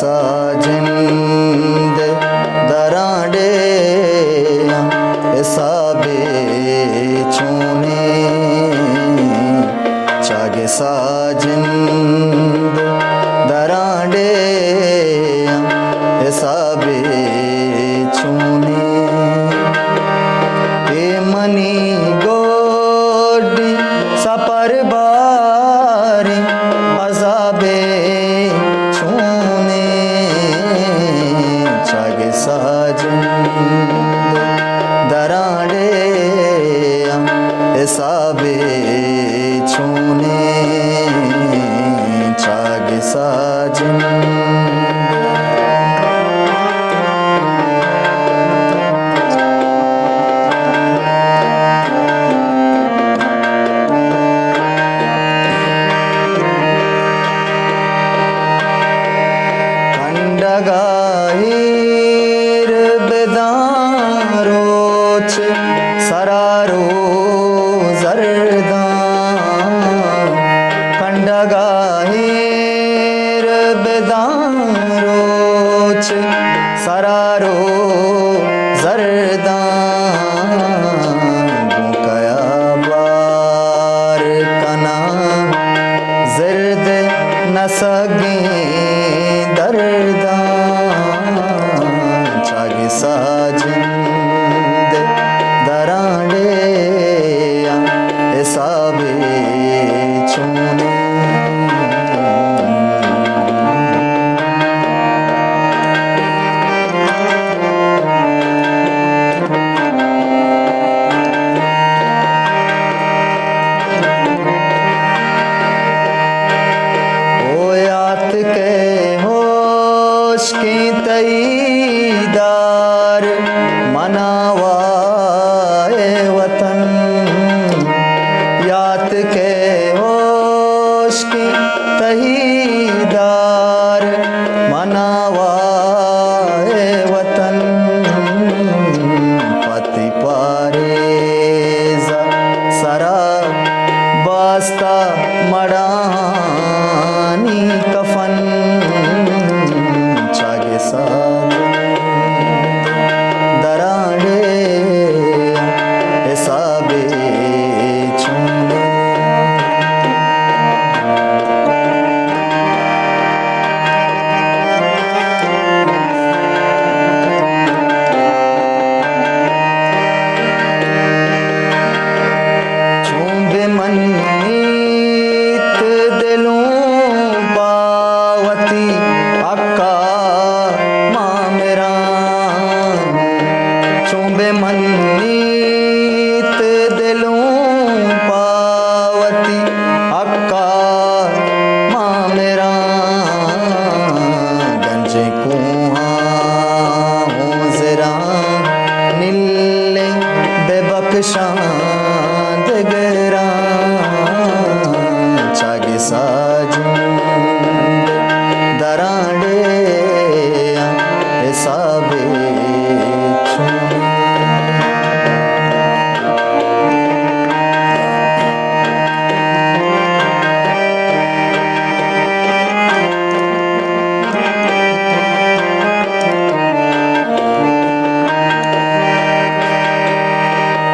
साजिंद दरांडे साबे चूने चागे साजिंद दरांडे साबे चूने a money गोडी सपर बारी अजाबे छूने चागे साजिंद दरांडे साबे छूने चागे साजिंद गाहिर बेदारोच सरारो जरदा कंडा गाहिर बेदारोच सरारो जरदा कया बार कना जर्द नसगे दर्दा चागे साजिंद दरांडे साबे चूने के होश की तईदार मनावाए वतन याद के होश की तईदार मनावाए वतन पति पारेजा सरा बास्ता मड़ानी कफन चागे साजिंद दरांडे साबे चूने चूंबे मनीत दिलों पावती अक्का माँ मेरा चूंबे मनीत दिलों पावती अक्का माँ मेरा गंजे कुआं हूँ जरा नीले बेबख्शांद गरा चागे साजिंद दरांडे साबे चूने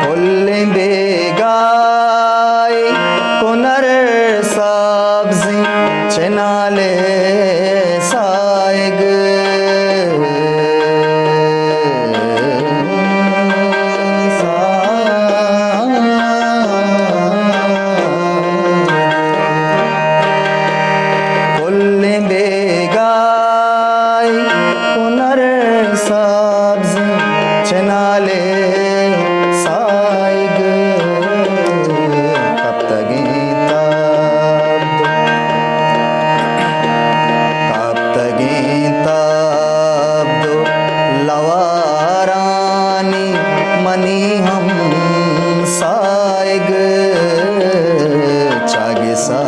फुल्लें बेगाए कुनर सब्जी चनाले साइग फुल्लें बेगाए कुनर सब्जी चनाले साइग कब तगीता लवारानी मनी हम साइग चागे सा